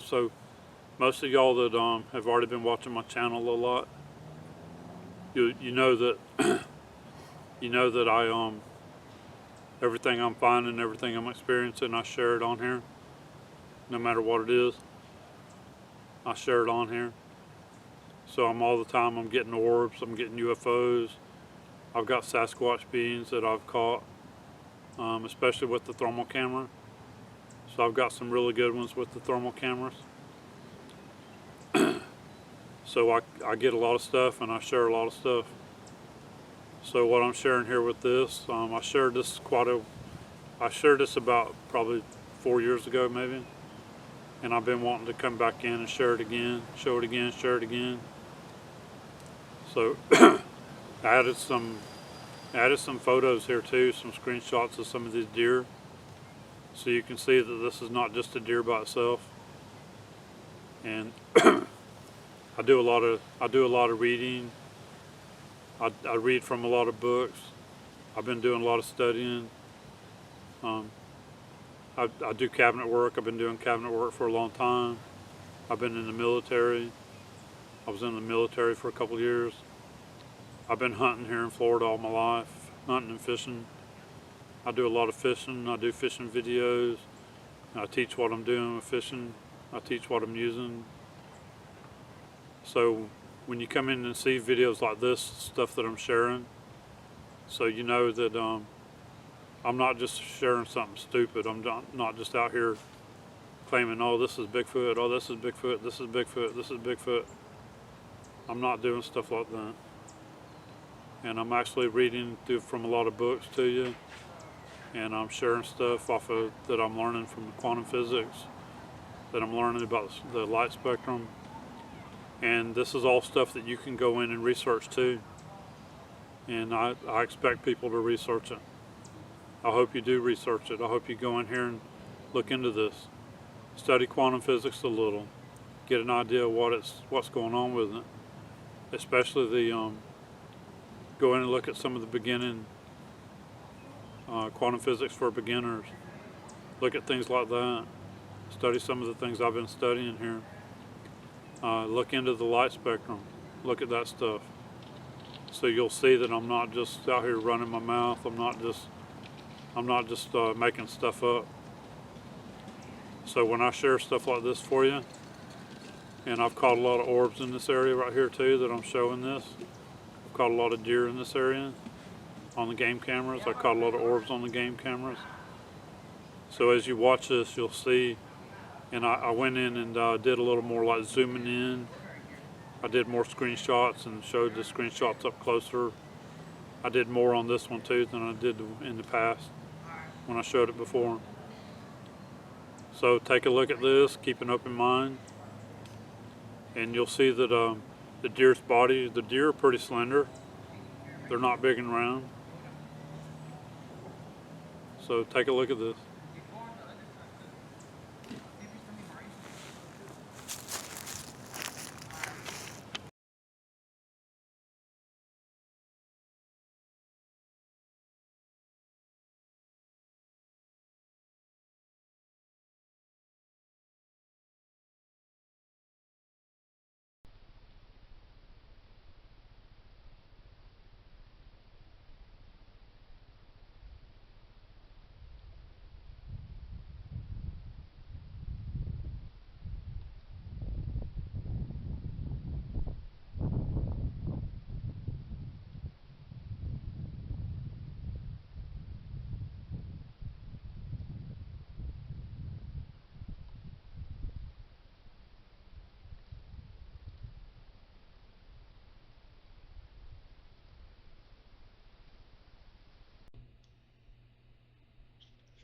So most of y'all that have already been watching my channel a lot, you know that you know that I everything I'm finding, everything I'm experiencing, I share it on here. No matter what it is, I share it on here. So I'm all the time, I'm getting orbs, I'm getting UFOs. I've got Sasquatch beings that I've caught, especially with the thermal camera. So I've got some really good ones with the thermal cameras. So I get a lot of stuff and I share a lot of stuff. So what I'm sharing here with this, I shared this about probably 4 years ago maybe. And I've been wanting to come back in and share it again, show it again, share it again. So I added some photos here too, some screenshots of some of these deer. So you can see that this is not just a deer by itself. And I do a lot of reading. I read from a lot of books. I've been doing a lot of studying. I do cabinet work. I've been doing cabinet work for a long time. I've been in the military. I was in the military for a couple of years. I've been hunting here in Florida all my life, hunting and fishing. I do a lot of fishing. I do fishing videos. I teach what I'm doing with fishing. I teach what I'm using. So when you come in and see videos like this, stuff that I'm sharing, so you know that I'm not just sharing something stupid. I'm not just out here claiming, oh, this is Bigfoot, oh, this is Bigfoot, this is Bigfoot, this is Bigfoot. I'm not doing stuff like that. And I'm actually reading from a lot of books to you, and I'm sharing stuff that I'm learning from quantum physics, that I'm learning about the light spectrum. And this is all stuff that you can go in and research too. And I expect people to research it. I hope you do research it. I hope you go in here and look into this. Study quantum physics a little. Get an idea of what's going on with it. Especially go in and look at some of the beginning quantum physics for beginners. Look at things like that. Study some of the things I've been studying here. Look into the light spectrum. Look at that stuff. So you'll see that I'm not just out here running my mouth. I'm not just making stuff up. So when I share stuff like this for you, and I've caught a lot of orbs in this area right here too that I'm showing this. I've caught a lot of deer in this area on the game cameras. I caught a lot of orbs on the game cameras. So as you watch this, you'll see. And I went in and did a little more like zooming in. I did more screenshots and showed the screenshots up closer. I did more on this one too than I did in the past when I showed it before. So take a look at this, keep an open mind, and you'll see that the deer's body, the deer are pretty slender. They're not big and round. So take a look at this.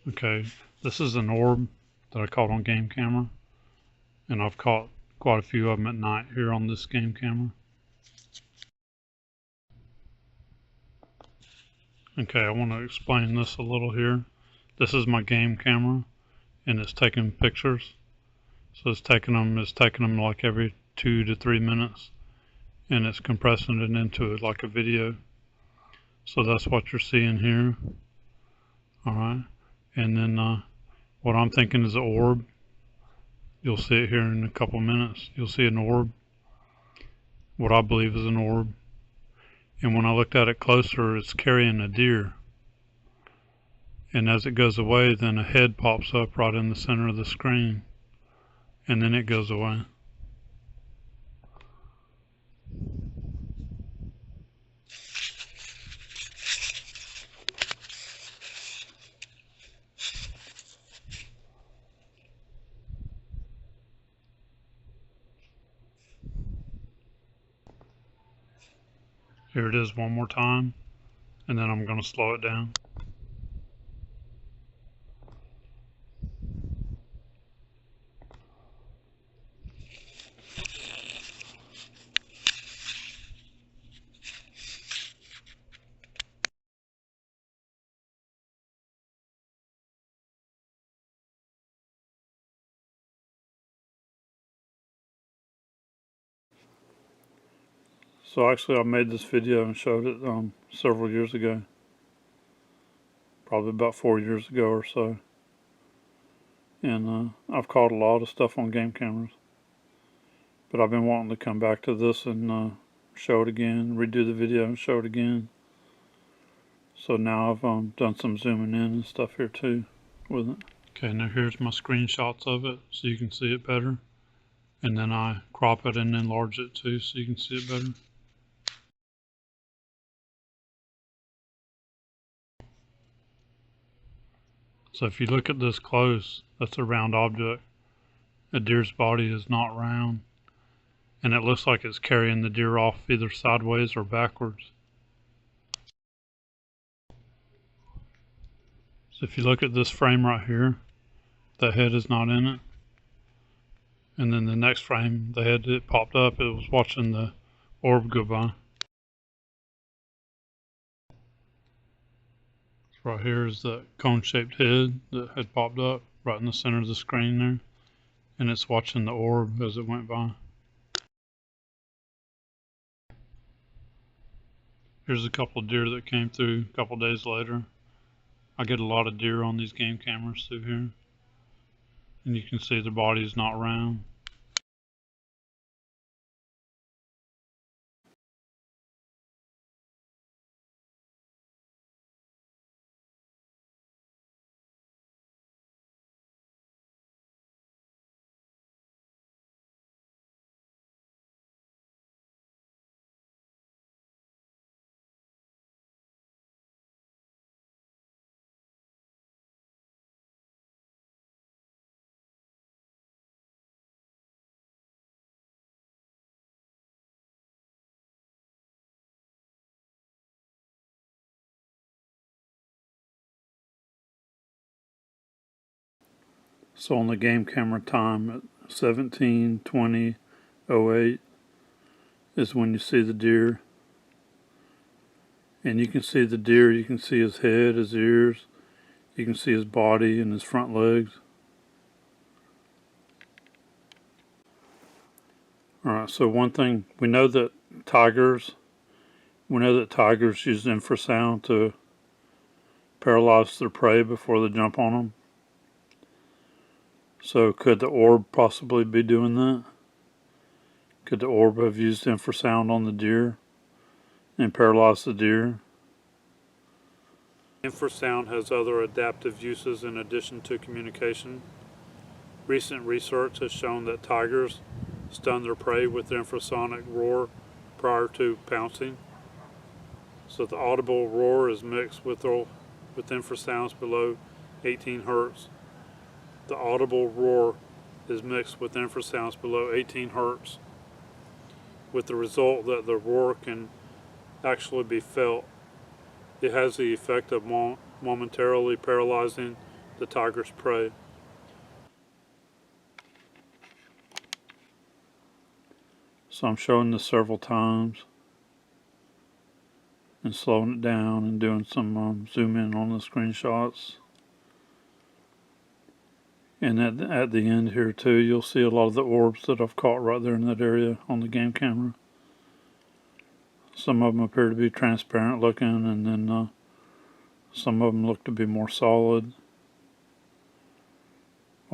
Okay, this is an orb that I caught on game camera, and I've caught quite a few of them at night here on this game camera. Okay, I want to explain this a little here. This is my game camera, and it's taking pictures. So it's taking them like every 2 to 3 minutes, and it's compressing it into like a video. So that's what you're seeing here. All right. And then what I'm thinking is an orb. You'll see it here in a couple minutes. You'll see an orb, what I believe is an orb. And when I looked at it closer, it's carrying a deer. And as it goes away, then a head pops up right in the center of the screen. And then it goes away. Here it is one more time, and then I'm going to slow it down. So actually I made this video and showed it several years ago. Probably about 4 years ago or so. And I've caught a lot of stuff on game cameras. But I've been wanting to come back to this and show it again, redo the video and show it again. So now I've done some zooming in and stuff here too with it. Okay, now here's my screenshots of it so you can see it better. And then I crop it and enlarge it too so you can see it better. So if you look at this close, that's a round object. A deer's body is not round. And it looks like it's carrying the deer off either sideways or backwards. So if you look at this frame right here, the head is not in it. And then the next frame, the head that popped up, it was watching the orb go by. Right here is the cone-shaped head that had popped up right in the center of the screen there. And it's watching the orb as it went by. Here's a couple of deer that came through a couple days later. I get a lot of deer on these game cameras through here. And you can see the body is not round. So on the game camera time at 17:20:08 is when you see the deer. And you can see the deer, you can see his head, his ears, you can see his body and his front legs. Alright, so one thing, we know that tigers use infrasound to paralyze their prey before they jump on them. So could the orb possibly be doing that? Could the orb have used infrasound on the deer and paralyzed the deer? Infrasound has other adaptive uses in addition to communication. Recent research has shown that tigers stun their prey with the infrasonic roar prior to pouncing. So the audible roar is mixed with infrasounds below 18 Hertz. The audible roar is mixed with infrasounds below 18 Hertz, with the result that the roar can actually be felt. It has the effect of momentarily paralyzing the tiger's prey. So I'm showing this several times and slowing it down and doing some zoom in on the screenshots. And at the end here too, you'll see a lot of the orbs that I've caught right there in that area on the game camera. Some of them appear to be transparent looking, and then some of them look to be more solid.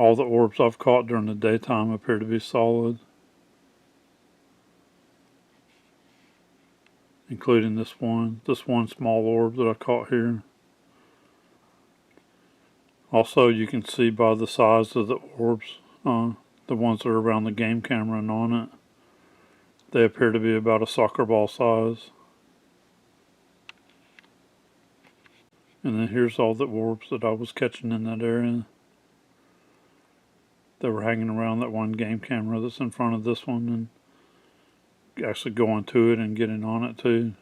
All the orbs I've caught during the daytime appear to be solid, including this one small orb that I caught here. Also, you can see by the size of the orbs, the ones that are around the game camera and on it, they appear to be about a soccer ball size. And then here's all the orbs that I was catching in that area. They were hanging around that one game camera that's in front of this one, and actually going to it and getting on it too.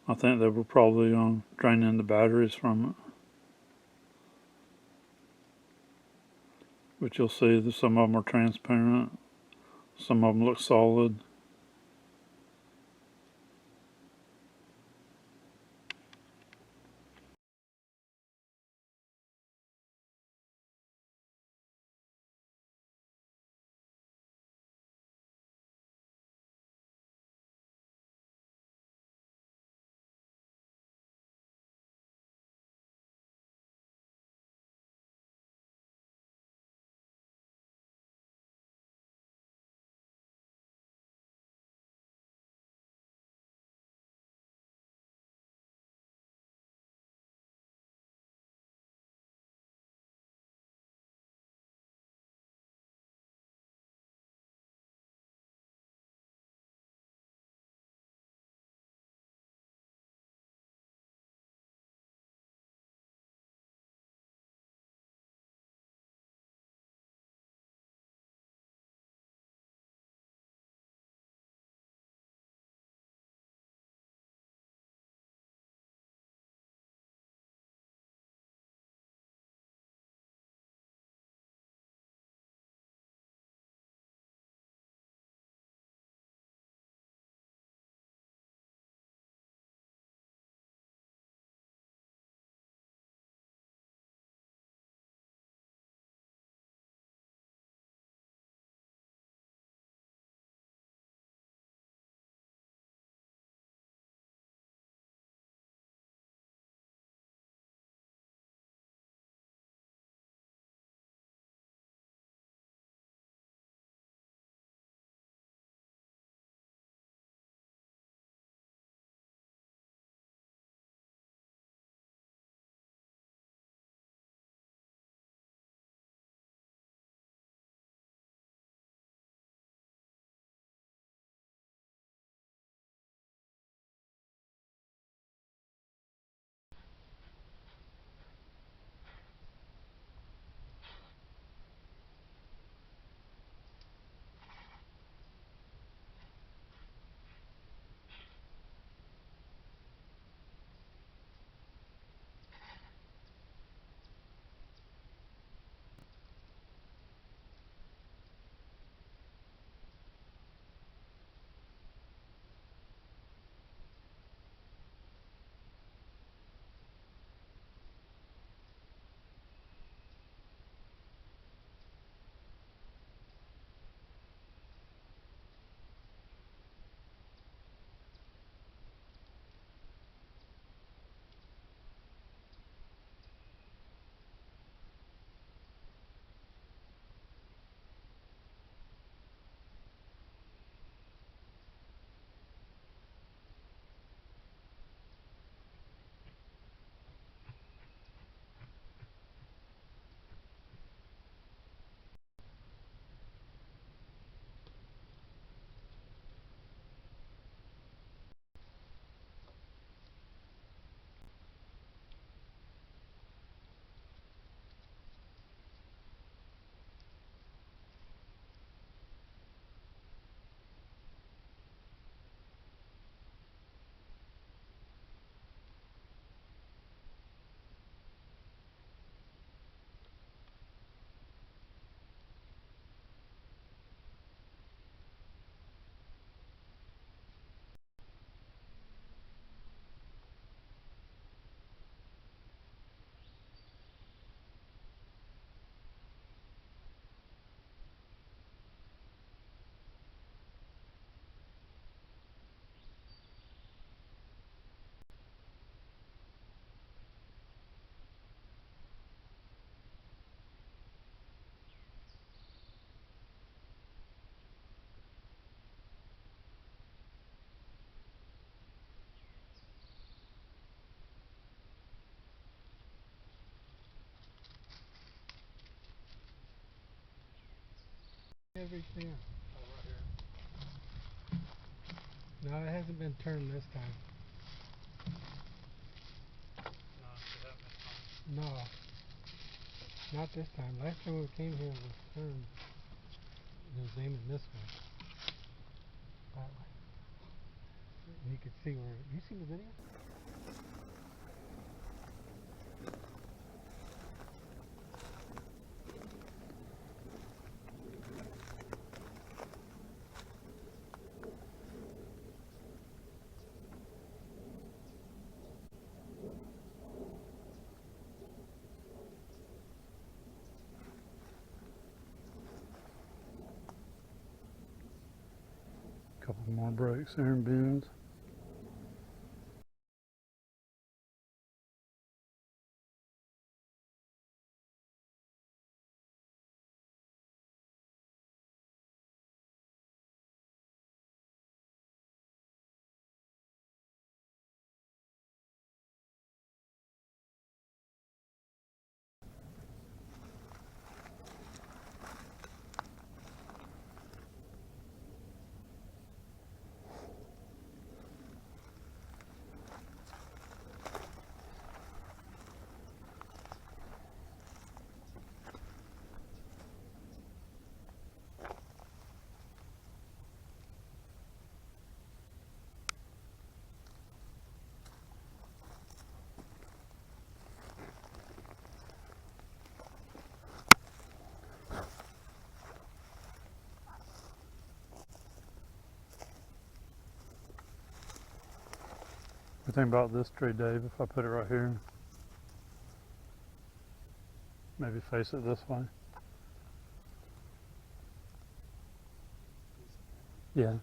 I think they were probably draining the batteries from it. But you'll see that some of them are transparent, some of them look solid. everything? Oh, right here. No, it hasn't been turned this time. No, it hasn't been turned. No, not this time. Last time we came here it was turned. It was aiming this way. That way. And you could see where. You seen the video? Couple more breaks there and bends. What do you think about this tree, Dave, if I put it right here? Maybe face it this way? Yeah.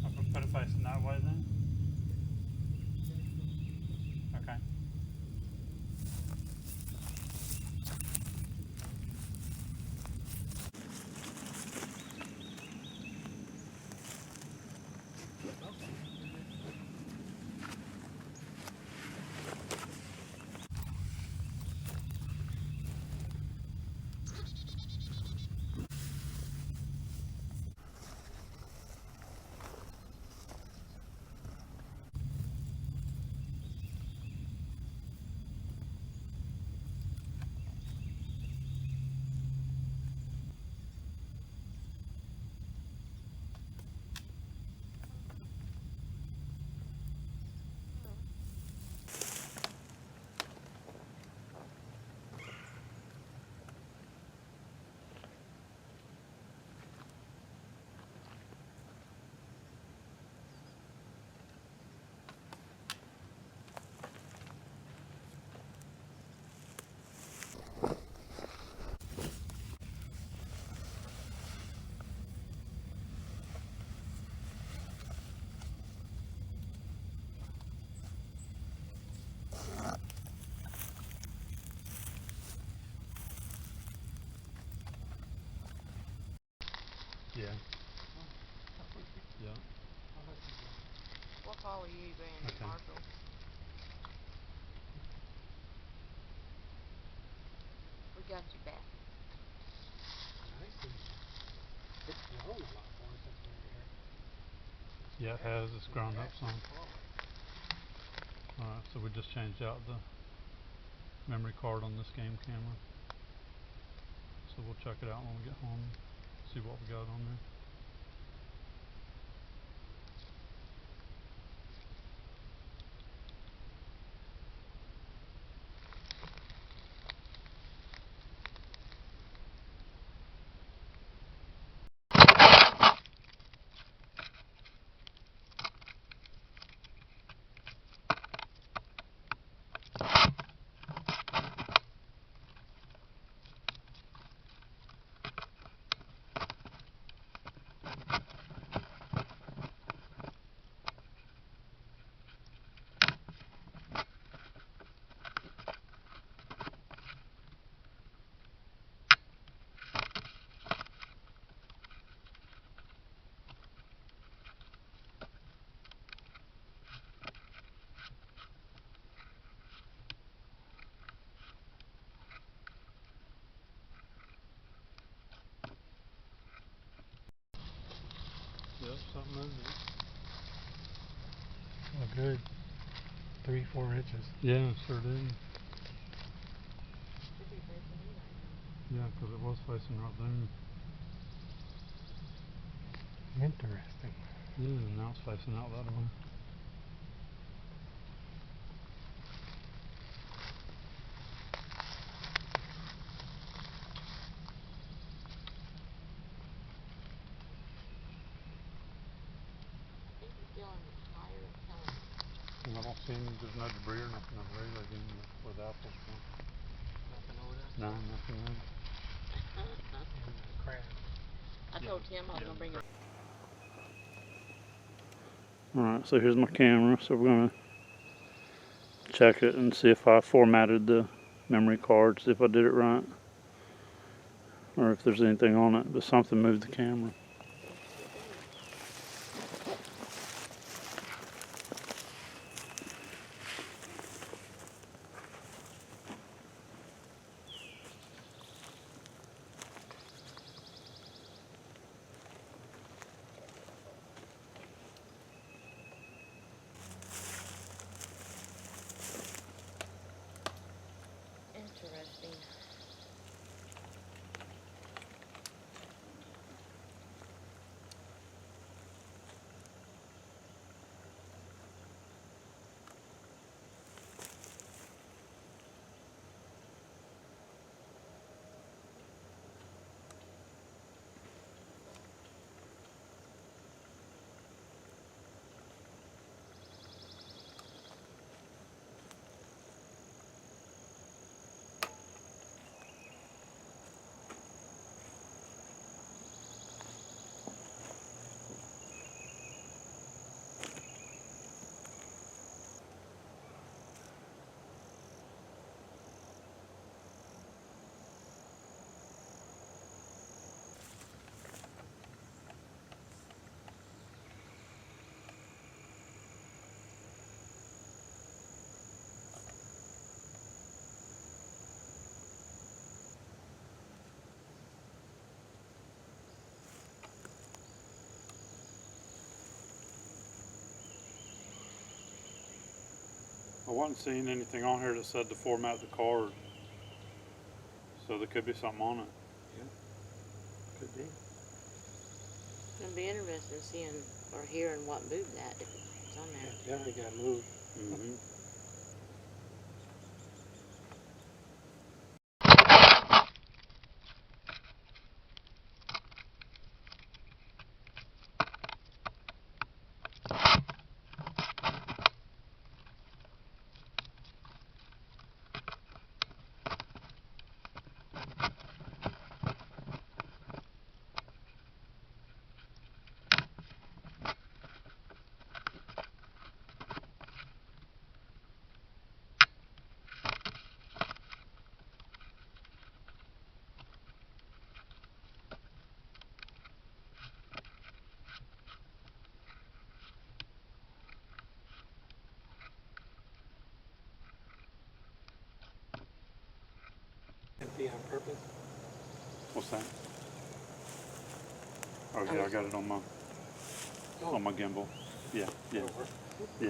I'll put it facing that way then? Okay. Yeah. Yeah. We'll follow you, Brandon. Okay. Marshall. We got you back. It's grown a lot more since we were here. Yeah, it has. It's grown up some. Alright, so we just changed out the memory card on this game camera. So we'll check it out when we get home, see what we got on there. something, isn't it? A good 3-4 inches. Yeah, sure did. Yeah, because it was facing right there. Interesting. Yeah, now it's facing out that way. I don't see any, there's no debris or nothing over there again where the apples were. Nothing over there? No, nothing there. And the crab. I told Tim I was gonna bring a Alright, so here's my camera, so we're going to check it and see if I formatted the memory card, see if I did it right. Or if there's anything on it, but something moved the camera. interesting. I wasn't seeing anything on here that said to format the card. So there could be something on it. Could be. It's gonna be interesting seeing or hearing what moved that if it's on there. Yeah, definitely got moved. Mm-hmm. Empty on purpose. What's that? Oh yeah, I got it on my gimbal. Yeah, yeah, yeah.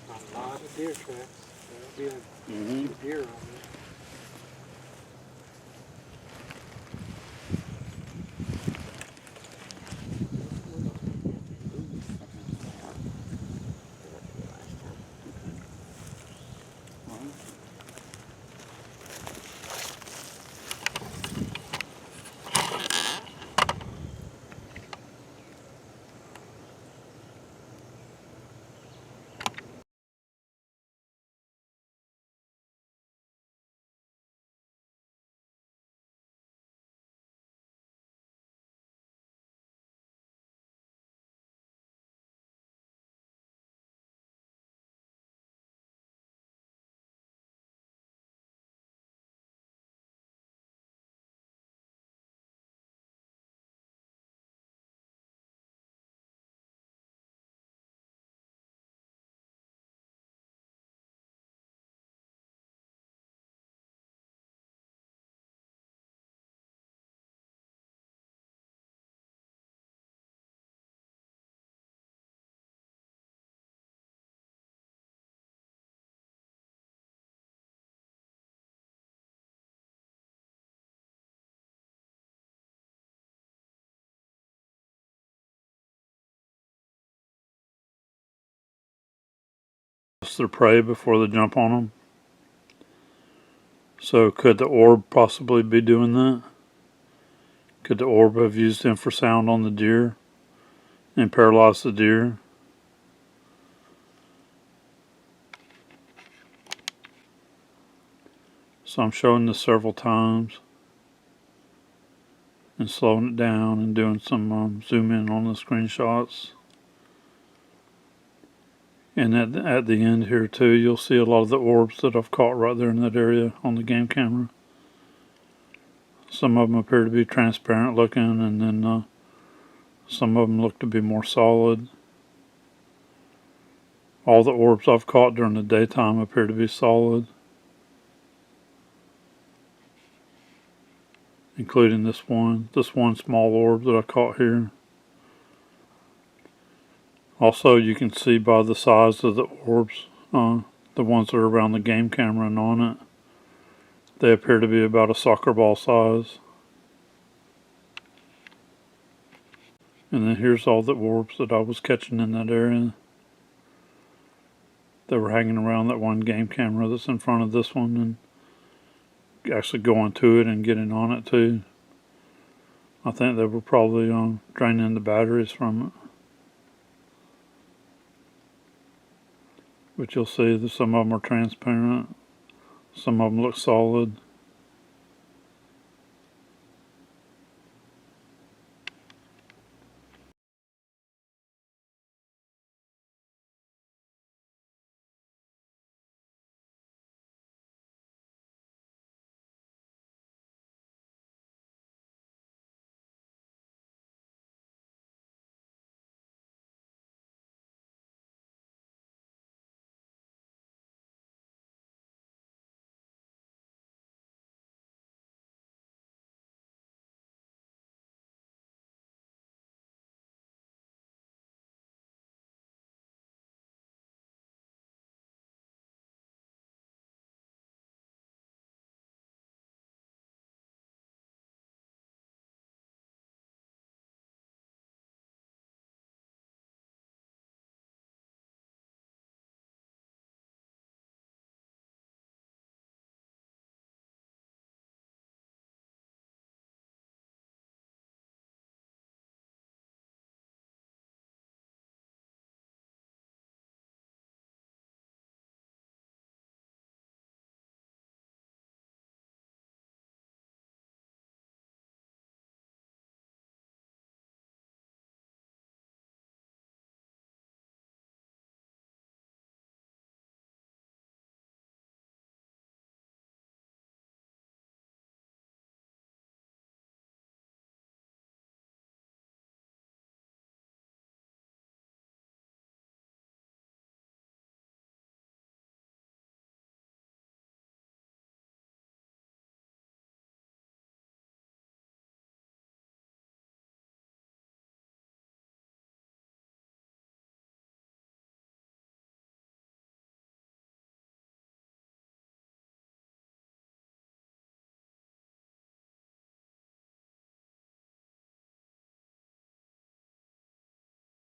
A lot of deer tracks. There'll be a deer on there. notice their prey before they jump on them. So could the orb possibly be doing that? Could the orb have used infrasound on the deer and paralyzed the deer? So I'm showing this several times and slowing it down and doing some zoom in on the screenshots. And at the end here too, you'll see a lot of the orbs that I've caught right there in that area on the game camera. Some of them appear to be transparent looking, and then some of them look to be more solid. All the orbs I've caught during the daytime appear to be solid, including this one small orb that I caught here. Also, you can see by the size of the orbs, the ones that are around the game camera and on it, they appear to be about a soccer ball size. And then here's all the orbs that I was catching in that area. They were hanging around that one game camera that's in front of this one, and actually going to it and getting on it too. I think they were probably draining the batteries from it. But you'll see that some of them are transparent, some of them look solid.